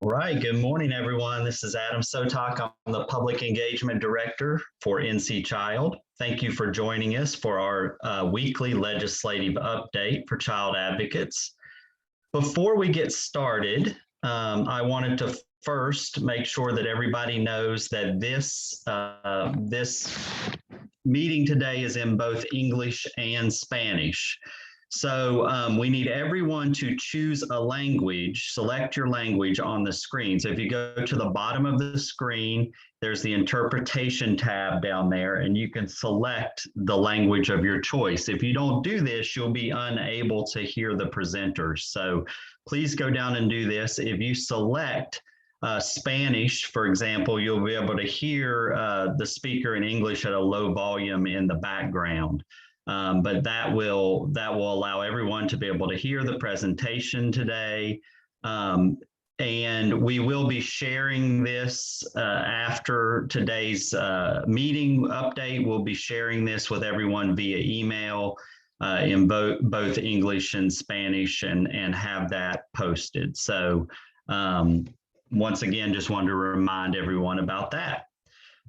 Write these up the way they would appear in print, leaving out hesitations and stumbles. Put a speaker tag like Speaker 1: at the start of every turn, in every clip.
Speaker 1: All right, good morning, everyone. This is Adam Sotok. I'm the Public Engagement Director for NC Child. Thank you for joining us for our weekly legislative update for child advocates. Before we get started, I wanted to first make sure that everybody knows that this meeting today is in both English and Spanish. So we need everyone to choose a language, select your language on the screen. So if you go to the bottom of the screen, there's the interpretation tab down there, and you can select the language of your choice. If you don't do this, you'll be unable to hear the presenters. So please go down and do this. If you select Spanish, for example, you'll be able to hear the speaker in English at a low volume in the background. But that will allow everyone to be able to hear the presentation today. And we will be sharing this after today's meeting update. We'll be sharing this with everyone via email in both English and Spanish and have that posted. So once again, just wanted to remind everyone about that.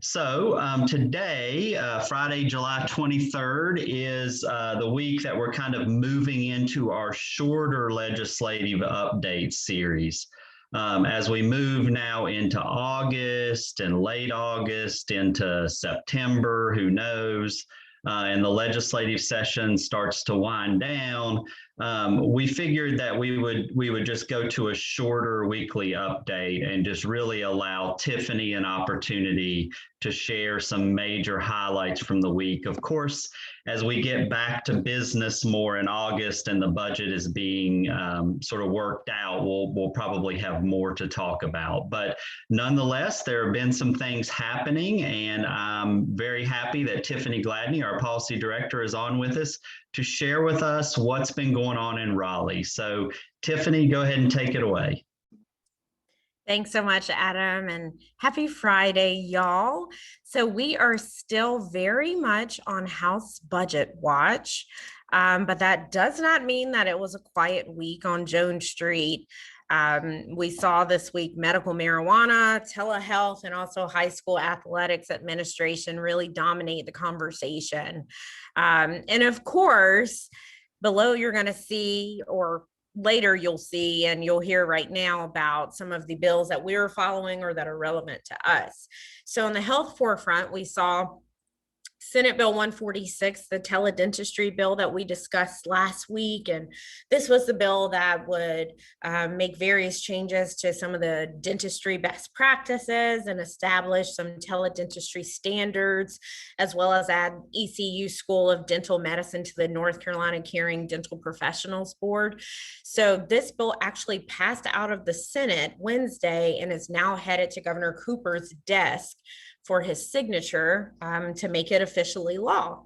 Speaker 1: So today, Friday, July 23rd, is the week that we're kind of moving into our shorter legislative update series. As we move now into August and late August into September, who knows, and the legislative session starts to wind down, we figured that we would just go to a shorter weekly update and just really allow Tiffany an opportunity to share some major highlights from the week. Of course, as we get back to business more in August and the budget is being sort of worked out, we'll probably have more to talk about. But nonetheless, there have been some things happening, and I'm very happy that Tiffany Gladney, our policy director, is on with us to share with us what's been going on in Raleigh. So Tiffany, go ahead and take it away.
Speaker 2: Thanks so much, Adam, and happy Friday, y'all. So we are still very much on House budget watch, but that does not mean that it was a quiet week on Jones Street. We saw this week medical marijuana, telehealth, and also high school athletics administration really dominate the conversation. And of course, below you're going to see, or later you'll see and you'll hear right now about some of the bills that we're following or that are relevant to us. So in the health forefront, we saw Senate Bill 146, the Tele-Dentistry bill that we discussed last week. And this was the bill that would make various changes to some of the dentistry best practices and establish some tele-dentistry standards, as well as add ECU School of Dental Medicine to the North Carolina Caring Dental Professionals Board. So this bill actually passed out of the Senate Wednesday and is now headed to Governor Cooper's desk for his signature to make it officially law.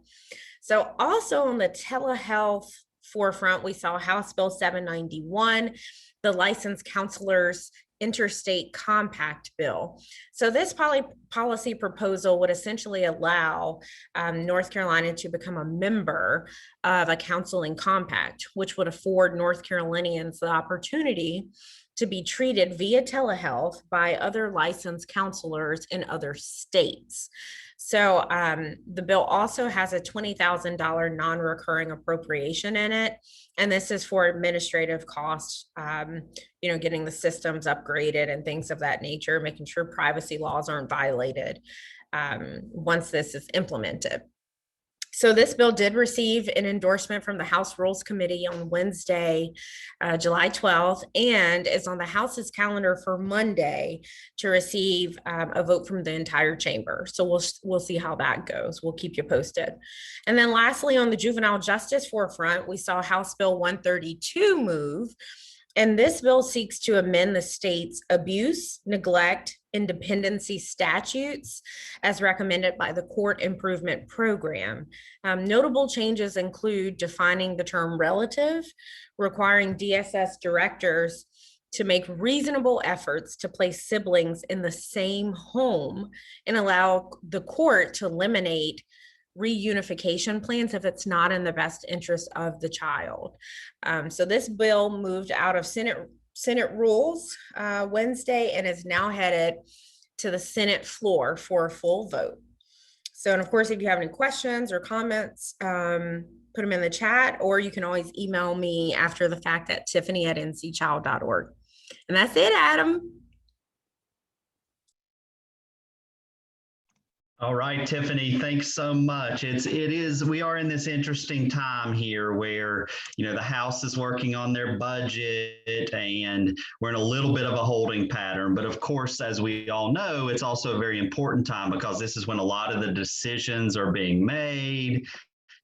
Speaker 2: So also on the telehealth forefront, we saw House Bill 791, the licensed counselors Interstate Compact bill. So this policy proposal would essentially allow North Carolina to become a member of a counseling compact, which would afford North Carolinians the opportunity to be treated via telehealth by other licensed counselors in other states. So the bill also has a $20,000 non-recurring appropriation in it. And this is for administrative costs, getting the systems upgraded and things of that nature, making sure privacy laws aren't violated once this is implemented. So this bill did receive an endorsement from the House Rules Committee on Wednesday, July 12th, and is on the House's calendar for Monday to receive a vote from the entire chamber. So we'll see how that goes. We'll keep you posted. And then lastly, on the juvenile justice forefront, we saw House Bill 132 move. And this bill seeks to amend the state's abuse, neglect, and dependency statutes as recommended by the Court Improvement Program. Notable changes include defining the term relative, requiring DSS directors to make reasonable efforts to place siblings in the same home and allow the court to eliminate reunification plans if it's not in the best interest of the child. So this bill moved out of Senate Senate rules Wednesday and is now headed to the Senate floor for a full vote. So, and of course, if you have any questions or comments, put them in the chat, or you can always email me after the fact at tiffany@ncchild.org. And that's it, Adam.
Speaker 1: All right, Tiffany, thanks so much. We are in this interesting time here where, the House is working on their budget and we're in a little bit of a holding pattern. But of course, as we all know, it's also a very important time because this is when a lot of the decisions are being made.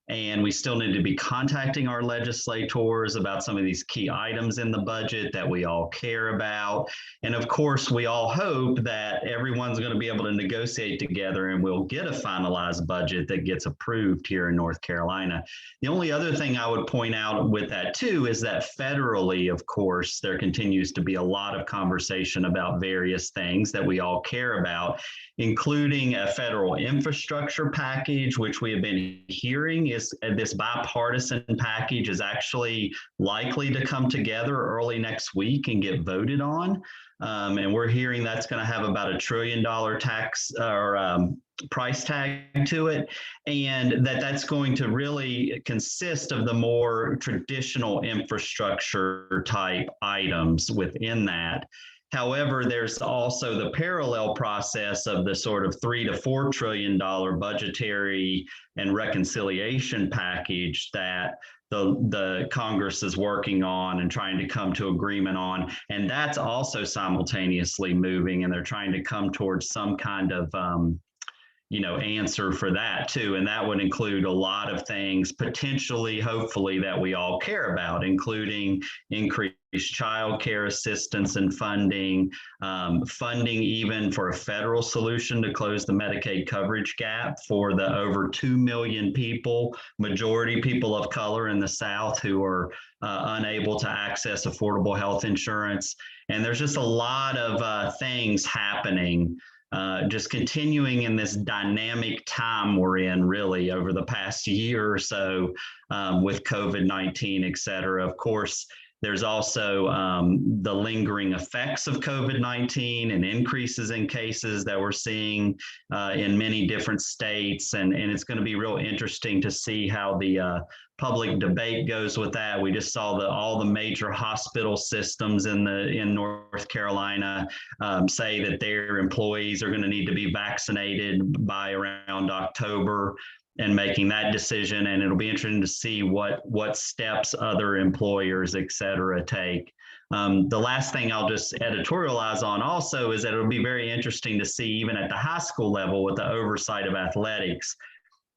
Speaker 1: And we still need to be contacting our legislators about some of these key items in the budget that we all care about. And of course, we all hope that everyone's going to be able to negotiate together and we'll get a finalized budget that gets approved here in North Carolina. The only other thing I would point out with that too is that federally, of course, there continues to be a lot of conversation about various things that we all care about, including a federal infrastructure package, which we have been hearing is this bipartisan package is actually likely to come together early next week and get voted on. And we're hearing that's going to have about $1 trillion tax or price tag to it, and that's going to really consist of the more traditional infrastructure type items within that. However, there's also the parallel process of the sort of $3 to $4 trillion budgetary and reconciliation package that the Congress is working on and trying to come to agreement on. And that's also simultaneously moving, and they're trying to come towards some kind of answer for that too. And that would include a lot of things, potentially, hopefully, that we all care about, including increased child care assistance and funding, funding even for a federal solution to close the Medicaid coverage gap for the over 2 million people, majority people of color in the South who are unable to access affordable health insurance. And there's just a lot of things happening just continuing in this dynamic time we're in really over the past year or so with COVID-19, et cetera. Of course, there's also the lingering effects of COVID-19 and increases in cases that we're seeing in many different states. And it's going to be real interesting to see how the public debate goes with that. We just saw all the major hospital systems in North Carolina say that their employees are going to need to be vaccinated by around October, and making that decision. And it'll be interesting to see what steps other employers, et cetera, take. The last thing I'll just editorialize on also is that it'll be very interesting to see, even at the high school level with the oversight of athletics,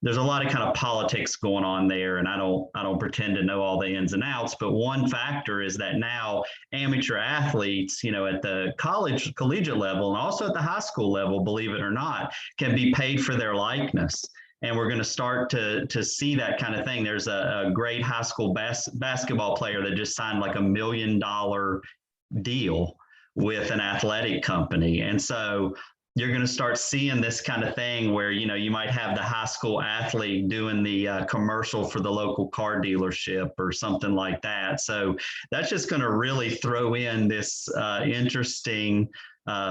Speaker 1: there's a lot of kind of politics going on there, and I don't pretend to know all the ins and outs, but one factor is that now amateur athletes, at the collegiate level and also at the high school level, believe it or not, can be paid for their likeness. And we're going to start to see that kind of thing. There's a great high school basketball player that just signed like $1 million deal with an athletic company. And so you're going to start seeing this kind of thing where, you might have the high school athlete doing the commercial for the local car dealership or something like that. So that's just going to really throw in this interesting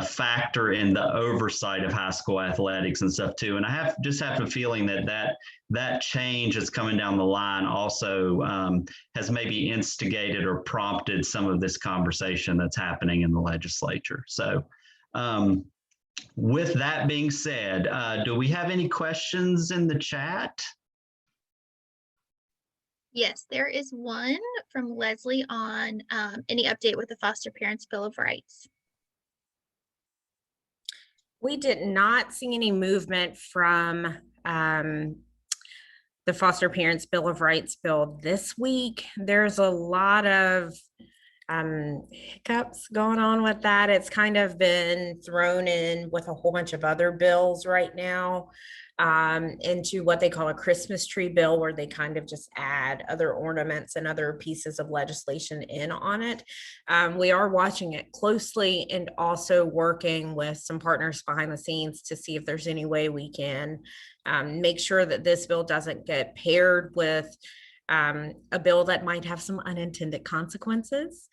Speaker 1: factor in the oversight of high school athletics and stuff too. And I have a feeling that change that's coming down the line also has maybe instigated or prompted some of this conversation that's happening in the legislature. So with that being said, do we have any questions in the chat?
Speaker 3: Yes, there is one from Leslie on any update with the Foster Parents Bill of Rights.
Speaker 2: We did not see any movement from the Foster Parents Bill of Rights bill this week. There's a lot of hiccups going on with that. It's kind of been thrown in with a whole bunch of other bills right now into what they call a Christmas tree bill, where they kind of just add other ornaments and other pieces of legislation in on it. We are watching it closely and also working with some partners behind the scenes to see if there's any way we can make sure that this bill doesn't get paired with a bill that might have some unintended consequences.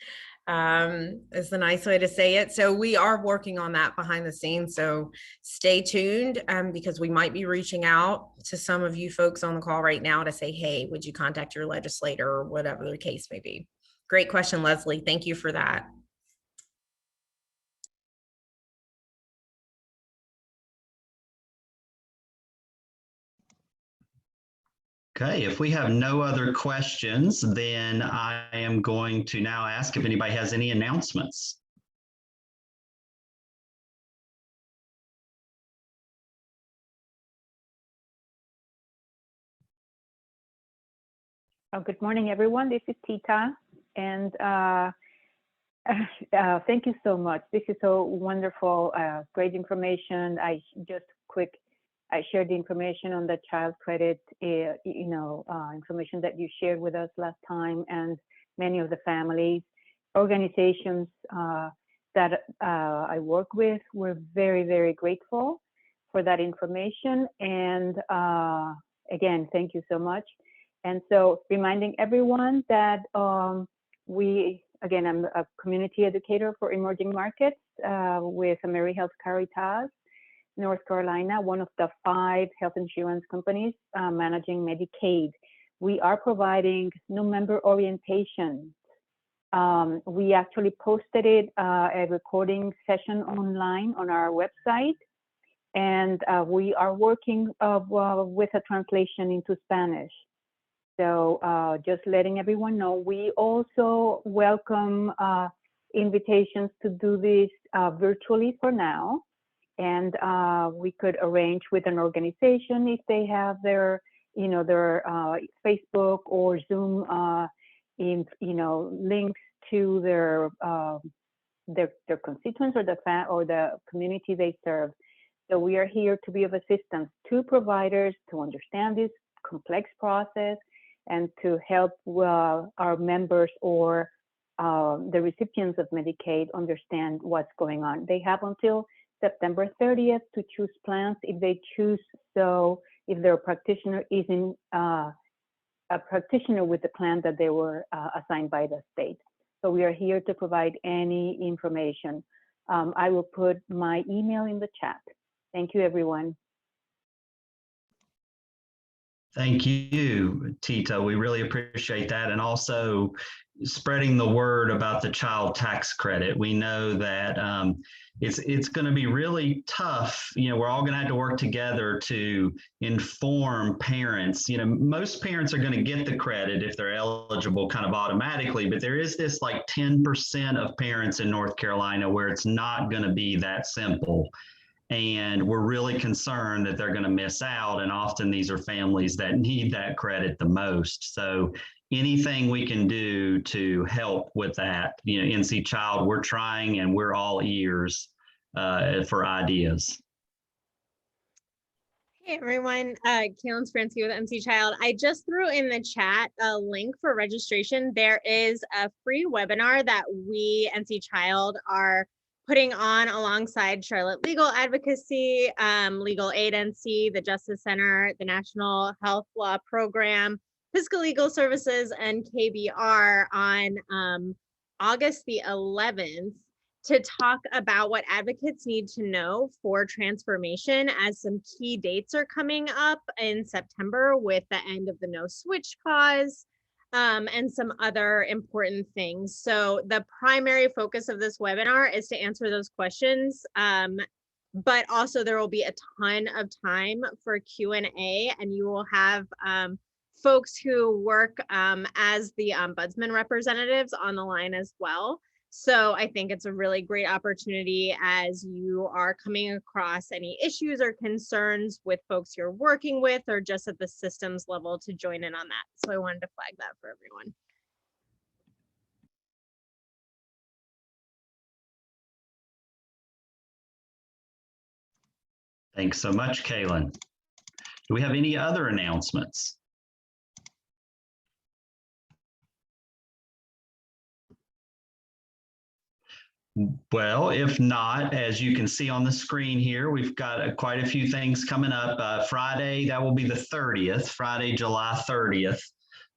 Speaker 2: is the nice way to say it. So we are working on that behind the scenes. So stay tuned because we might be reaching out to some of you folks on the call right now to say, hey, would you contact your legislator or whatever the case may be. Great question, Leslie. Thank you for that.
Speaker 1: Okay, if we have no other questions, then I am going to now ask if anybody has any announcements.
Speaker 4: Good morning, everyone. This is Tita, and thank you so much. This is so wonderful, great information. I shared the information on the child credit, information that you shared with us last time, and many of the families, organizations that I work with were very, very grateful for that information. And again, thank you so much. And so reminding everyone that I'm a community educator for emerging markets with AmeriHealth Caritas, North Carolina, one of the 5 health insurance companies managing Medicaid. We are providing new member orientation. We actually posted a recording session online on our website, and we are working with a translation into Spanish. So just letting everyone know, we also welcome invitations to do this virtually for now. And we could arrange with an organization if they have their Facebook or Zoom links to their constituents or the community they serve. So we are here to be of assistance to providers to understand this complex process and to help our members or the recipients of Medicaid understand what's going on. They have until September 30th to choose plans if they choose so, if their practitioner isn't a practitioner with the plan that they were assigned by the state. So we are here to provide any information. I will put my email in the chat. Thank you, everyone.
Speaker 1: Thank you, Tita. We really appreciate that. And also spreading the word about the child tax credit. We know that it's going to be really tough. We're all going to have to work together to inform parents. Most parents are going to get the credit if they're eligible kind of automatically, but there is this like 10% of parents in North Carolina where it's not going to be that simple. And we're really concerned that they're going to miss out. And often these are families that need that credit the most. So anything we can do to help with that, NC Child, we're trying and we're all ears for ideas.
Speaker 5: Hey everyone, Kaylin Spransky with NC Child. I just threw in the chat a link for registration. There is a free webinar that we, NC Child, are putting on alongside Charlotte Legal Advocacy, Legal Aid NC, the Justice Center, the National Health Law Program, Fiscal Legal Services, and KBR on August the 11th to talk about what advocates need to know for transformation, as some key dates are coming up in September with the end of the No Switch Clause, and some other important things. So the primary focus of this webinar is to answer those questions, but also there will be a ton of time for Q&A, and you will have folks who work as the ombudsman representatives on the line as well. So I think it's a really great opportunity as you are coming across any issues or concerns with folks you're working with or just at the systems level to join in on that. So I wanted to flag that for everyone.
Speaker 1: Thanks so much, Kaylin. Do we have any other announcements? Well, if not, as you can see on the screen here, we've got quite a few things coming up. Friday, that will be the 30th, Friday, July 30th.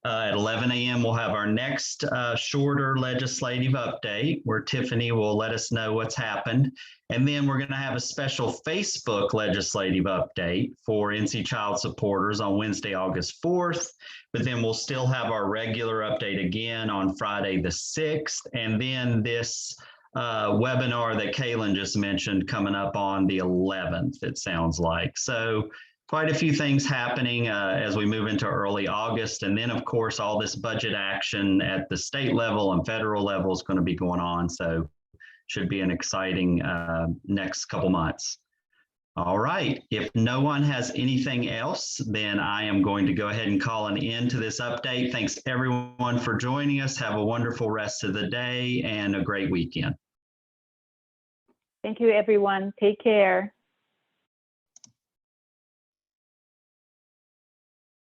Speaker 1: At 11 a.m., we'll have our next shorter legislative update where Tiffany will let us know what's happened. And then we're going to have a special Facebook legislative update for NC Child supporters on Wednesday, August 4th. But then we'll still have our regular update again on Friday the 6th. And then this webinar that Kaylin just mentioned coming up on the 11th, it sounds like. So quite a few things happening as we move into early August. And then, of course, all this budget action at the state level and federal level is going to be going on. So should be an exciting next couple months. All right. If no one has anything else, then I am going to go ahead and call an end to this update. Thanks, everyone, for joining us. Have a wonderful rest of the day and a great weekend.
Speaker 4: Thank you, everyone. Take care.